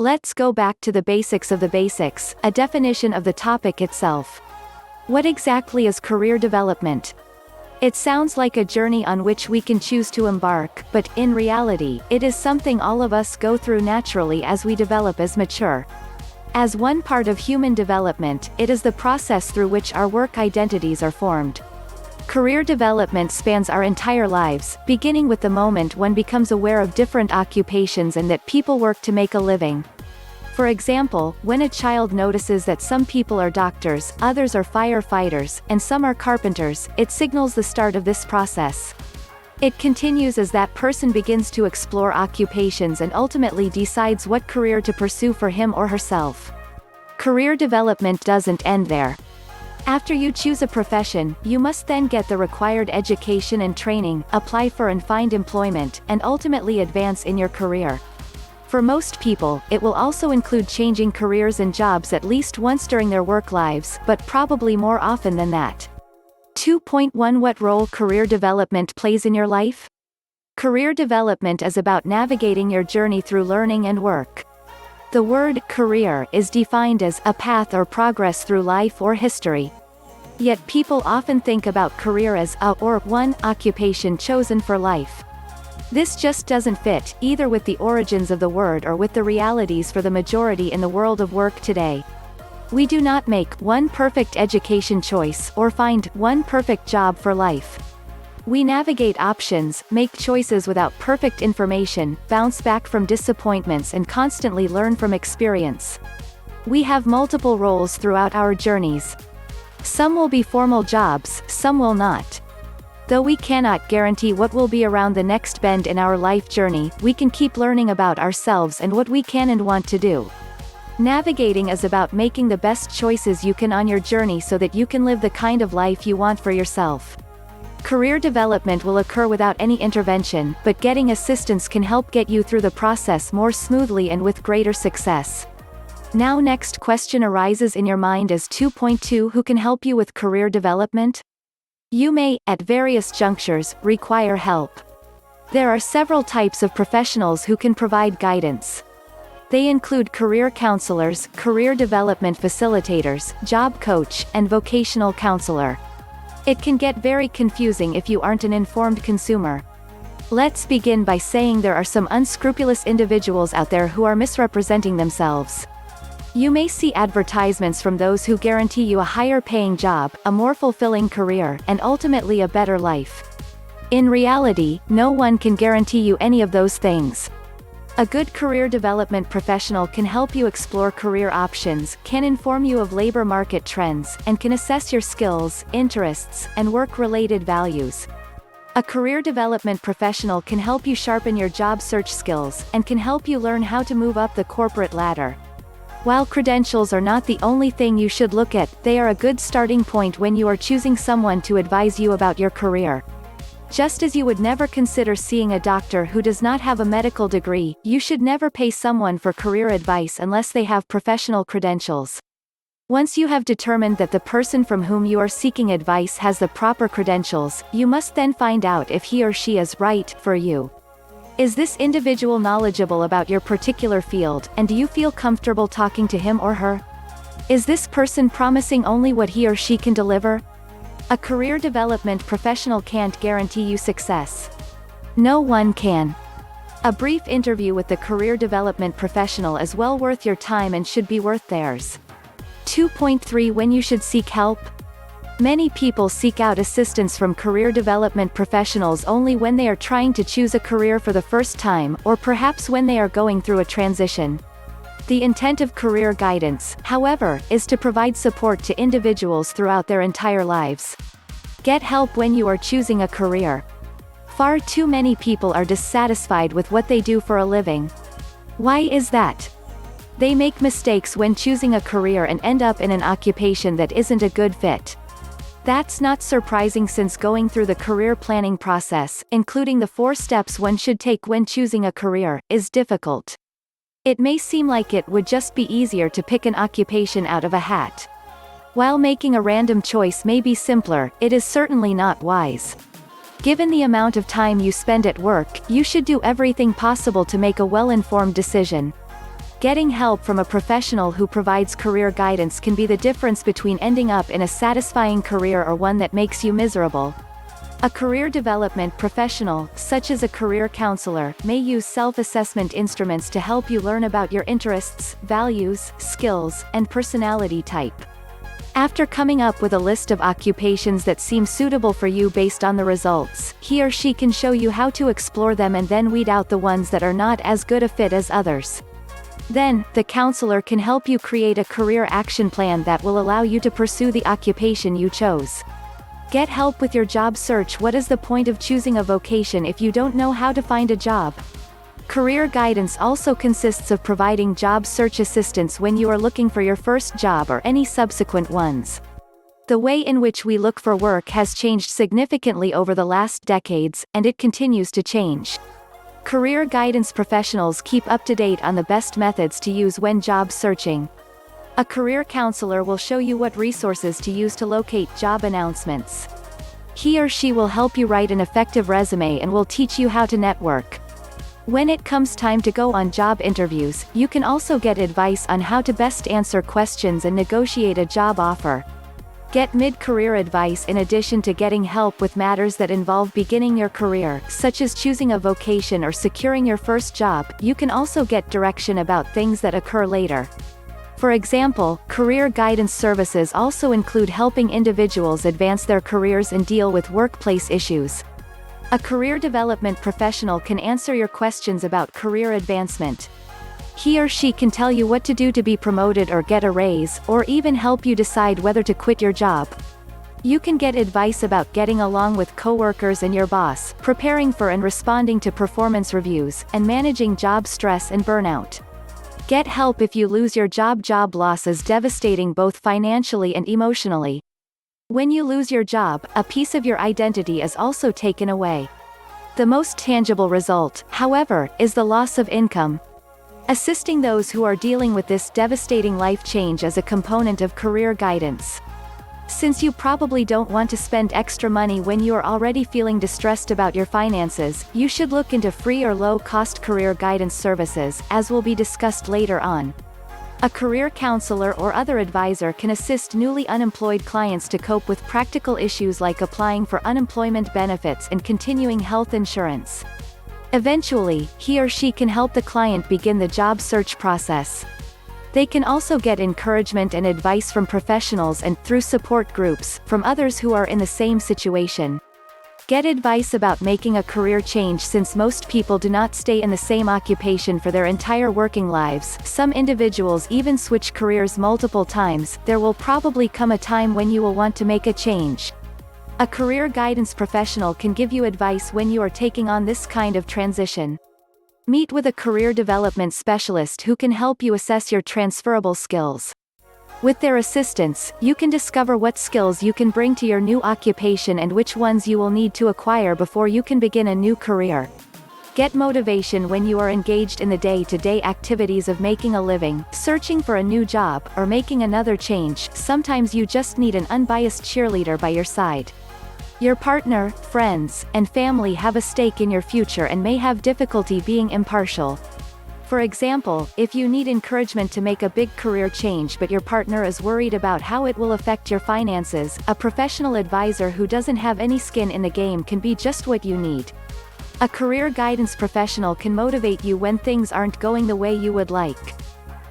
Let's go back to the basics of the basics, a definition of the topic itself. What exactly is career development? It sounds like a journey on which we can choose to embark, but, in reality, it is something all of us go through naturally as we develop as mature. As one part of human development, it is the process through which our work identities are formed. Career development spans our entire lives, beginning with the moment one becomes aware of different occupations and that people work to make a living. For example, when a child notices that some people are doctors, others are firefighters, and some are carpenters, it signals the start of this process. It continues as that person begins to explore occupations and ultimately decides what career to pursue for him or herself. Career development doesn't end there. After you choose a profession, you must then get the required education and training, apply for and find employment, and ultimately advance in your career. For most people, it will also include changing careers and jobs at least once during their work lives, but probably more often than that. 2.1 What role career development plays in your life? Career development is about navigating your journey through learning and work. The word career is defined as a path or progress through life or history. Yet people often think about career as a or one occupation chosen for life. This just doesn't fit, either with the origins of the word or with the realities for the majority in the world of work today. We do not make one perfect education choice or find one perfect job for life. We navigate options, make choices without perfect information, bounce back from disappointments and constantly learn from experience. We have multiple roles throughout our journeys. Some will be formal jobs, some will not. Though we cannot guarantee what will be around the next bend in our life journey, we can keep learning about ourselves and what we can and want to do. Navigating is about making the best choices you can on your journey so that you can live the kind of life you want for yourself. Career development will occur without any intervention, but getting assistance can help get you through the process more smoothly and with greater success. Now next question arises in your mind as 2.2 Who can help you with career development? You may, at various junctures, require help. There are several types of professionals who can provide guidance. They include career counselors, career development facilitators, job coach, and vocational counselor. It can get very confusing if you aren't an informed consumer. Let's begin by saying there are some unscrupulous individuals out there who are misrepresenting themselves. You may see advertisements from those who guarantee you a higher paying job, a more fulfilling career, and ultimately a better life. In reality, no one can guarantee you any of those things. A good career development professional can help you explore career options, can inform you of labor market trends, and can assess your skills, interests, and work-related values. A career development professional can help you sharpen your job search skills, and can help you learn how to move up the corporate ladder. While credentials are not the only thing you should look at, they are a good starting point when you are choosing someone to advise you about your career. Just as you would never consider seeing a doctor who does not have a medical degree, you should never pay someone for career advice unless they have professional credentials. Once you have determined that the person from whom you are seeking advice has the proper credentials, you must then find out if he or she is right for you. Is this individual knowledgeable about your particular field, and do you feel comfortable talking to him or her? Is this person promising only what he or she can deliver? A career development professional can't guarantee you success. No one can. A brief interview with the career development professional is well worth your time and should be worth theirs. 2.3 When you should seek help? Many people seek out assistance from career development professionals only when they are trying to choose a career for the first time, or perhaps when they are going through a transition. The intent of career guidance, however, is to provide support to individuals throughout their entire lives. Get help when you are choosing a career. Far too many people are dissatisfied with what they do for a living. Why is that? They make mistakes when choosing a career and end up in an occupation that isn't a good fit. That's not surprising since going through the career planning process, including the 4 steps one should take when choosing a career, is difficult. It may seem like it would just be easier to pick an occupation out of a hat. While making a random choice may be simpler, it is certainly not wise. Given the amount of time you spend at work, you should do everything possible to make a well-informed decision. Getting help from a professional who provides career guidance can be the difference between ending up in a satisfying career or one that makes you miserable. A career development professional, such as a career counselor, may use self-assessment instruments to help you learn about your interests, values, skills, and personality type. After coming up with a list of occupations that seem suitable for you based on the results, he or she can show you how to explore them and then weed out the ones that are not as good a fit as others. Then, the counselor can help you create a career action plan that will allow you to pursue the occupation you chose. Get help with your job search. What is the point of choosing a vocation if you don't know how to find a job? Career guidance also consists of providing job search assistance when you are looking for your first job or any subsequent ones. The way in which we look for work has changed significantly over the last decades, and it continues to change. Career guidance professionals keep up to date on the best methods to use when job searching. A career counselor will show you what resources to use to locate job announcements. He or she will help you write an effective resume and will teach you how to network. When it comes time to go on job interviews, you can also get advice on how to best answer questions and negotiate a job offer. Get mid-career advice. In addition to getting help with matters that involve beginning your career, such as choosing a vocation or securing your first job, you can also get direction about things that occur later. For example, career guidance services also include helping individuals advance their careers and deal with workplace issues. A career development professional can answer your questions about career advancement. He or she can tell you what to do to be promoted or get a raise, or even help you decide whether to quit your job. You can get advice about getting along with coworkers and your boss, preparing for and responding to performance reviews, and managing job stress and burnout. Get help if you lose your job. Job loss is devastating both financially and emotionally. When you lose your job, a piece of your identity is also taken away. The most tangible result, however, is the loss of income. Assisting those who are dealing with this devastating life change is a component of career guidance. Since you probably don't want to spend extra money when you are already feeling distressed about your finances, you should look into free or low-cost career guidance services, as will be discussed later on. A career counselor or other advisor can assist newly unemployed clients to cope with practical issues like applying for unemployment benefits and continuing health insurance. Eventually, he or she can help the client begin the job search process. They can also get encouragement and advice from professionals and, through support groups, from others who are in the same situation. Get advice about making a career change. Since most people do not stay in the same occupation for their entire working lives, some individuals even switch careers multiple times, there will probably come a time when you will want to make a change. A career guidance professional can give you advice when you are taking on this kind of transition. Meet with a career development specialist who can help you assess your transferable skills. With their assistance, you can discover what skills you can bring to your new occupation and which ones you will need to acquire before you can begin a new career. Get motivation when you are engaged in the day-to-day activities of making a living, searching for a new job, or making another change. Sometimes you just need an unbiased cheerleader by your side. Your partner, friends, and family have a stake in your future and may have difficulty being impartial. For example, if you need encouragement to make a big career change but your partner is worried about how it will affect your finances, a professional advisor who doesn't have any skin in the game can be just what you need. A career guidance professional can motivate you when things aren't going the way you would like.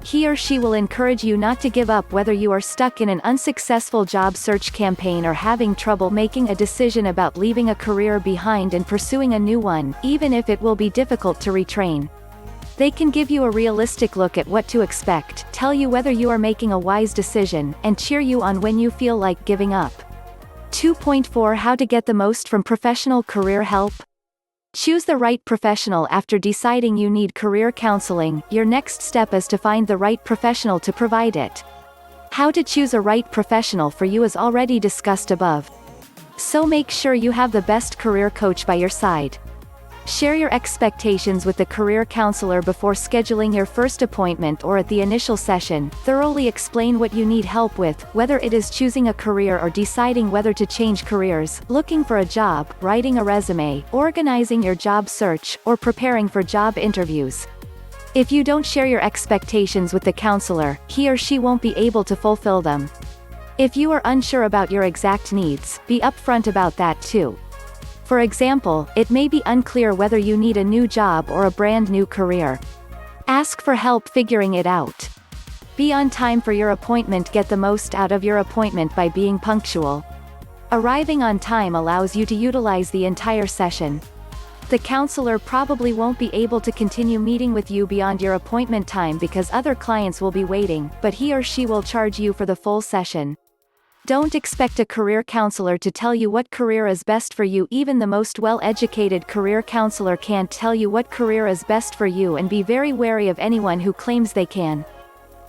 He or she will encourage you not to give up whether you are stuck in an unsuccessful job search campaign or having trouble making a decision about leaving a career behind and pursuing a new one, even if it will be difficult to retrain. They can give you a realistic look at what to expect, tell you whether you are making a wise decision, and cheer you on when you feel like giving up. 2.4 How to get the most from professional career help. Choose the right professional. After deciding you need career counseling, your next step is to find the right professional to provide it. How to choose a right professional for you is already discussed above. So make sure you have the best career coach by your side. Share your expectations with the career counselor before scheduling your first appointment or at the initial session. Thoroughly explain what you need help with, whether it is choosing a career or deciding whether to change careers, looking for a job, writing a resume, organizing your job search, or preparing for job interviews. If you don't share your expectations with the counselor, he or she won't be able to fulfill them. If you are unsure about your exact needs, be upfront about that too. For example, it may be unclear whether you need a new job or a brand new career. Ask for help figuring it out. Be on time for your appointment. Get the most out of your appointment by being punctual. Arriving on time allows you to utilize the entire session. The counselor probably won't be able to continue meeting with you beyond your appointment time because other clients will be waiting, but he or she will charge you for the full session. Don't expect a career counselor to tell you what career is best for you. Even the most well-educated career counselor can't tell you what career is best for you, and be very wary of anyone who claims they can.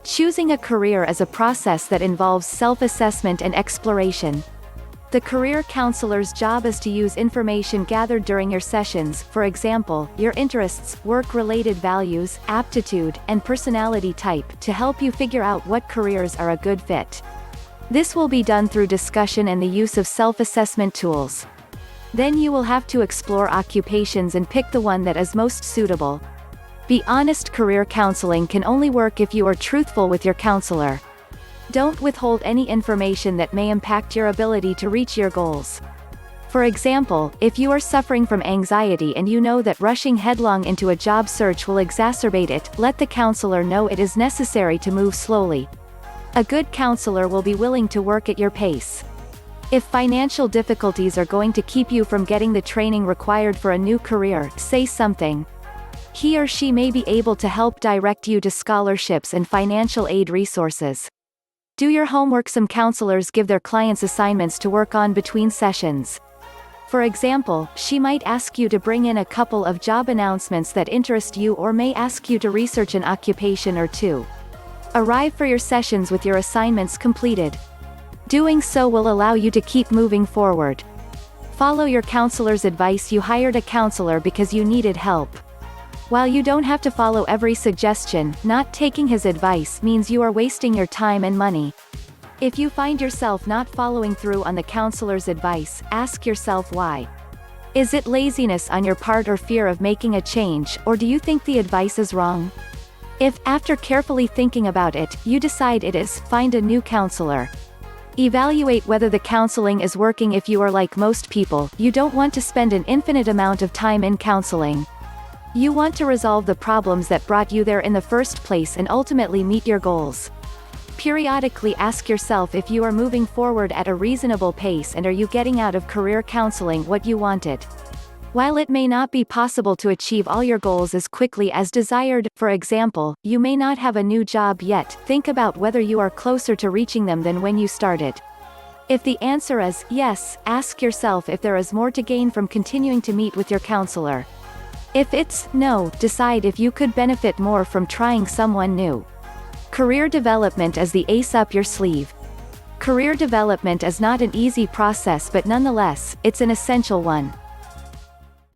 Choosing a career is a process that involves self-assessment and exploration. The career counselor's job is to use information gathered during your sessions, for example, your interests, work-related values, aptitude, and personality type, to help you figure out what careers are a good fit. This will be done through discussion and the use of self-assessment tools. Then you will have to explore occupations and pick the one that is most suitable. Be honest. Career counseling can only work if you are truthful with your counselor. Don't withhold any information that may impact your ability to reach your goals. For example, if you are suffering from anxiety and you know that rushing headlong into a job search will exacerbate it, let the counselor know it is necessary to move slowly. A good counselor will be willing to work at your pace. If financial difficulties are going to keep you from getting the training required for a new career, say something. He or she may be able to help direct you to scholarships and financial aid resources. Do your homework. Some counselors give their clients assignments to work on between sessions. For example, she might ask you to bring in a couple of job announcements that interest you, or may ask you to research an occupation or two. Arrive for your sessions with your assignments completed. Doing so will allow you to keep moving forward. Follow your counselor's advice. You hired a counselor because you needed help. While you don't have to follow every suggestion, not taking his advice means you are wasting your time and money. If you find yourself not following through on the counselor's advice, ask yourself why. Is it laziness on your part or fear of making a change, or do you think the advice is wrong? If, after carefully thinking about it, you decide it is, find a new counselor. Evaluate whether the counseling is working. If you are like most people, you don't want to spend an infinite amount of time in counseling. You want to resolve the problems that brought you there in the first place and ultimately meet your goals. Periodically ask yourself if you are moving forward at a reasonable pace, and are you getting out of career counseling what you wanted. While it may not be possible to achieve all your goals as quickly as desired, for example, you may not have a new job yet, think about whether you are closer to reaching them than when you started. If the answer is yes, ask yourself if there is more to gain from continuing to meet with your counselor. If it's no, decide if you could benefit more from trying someone new. Career development is the ace up your sleeve. Career development is not an easy process, but nonetheless, it's an essential one.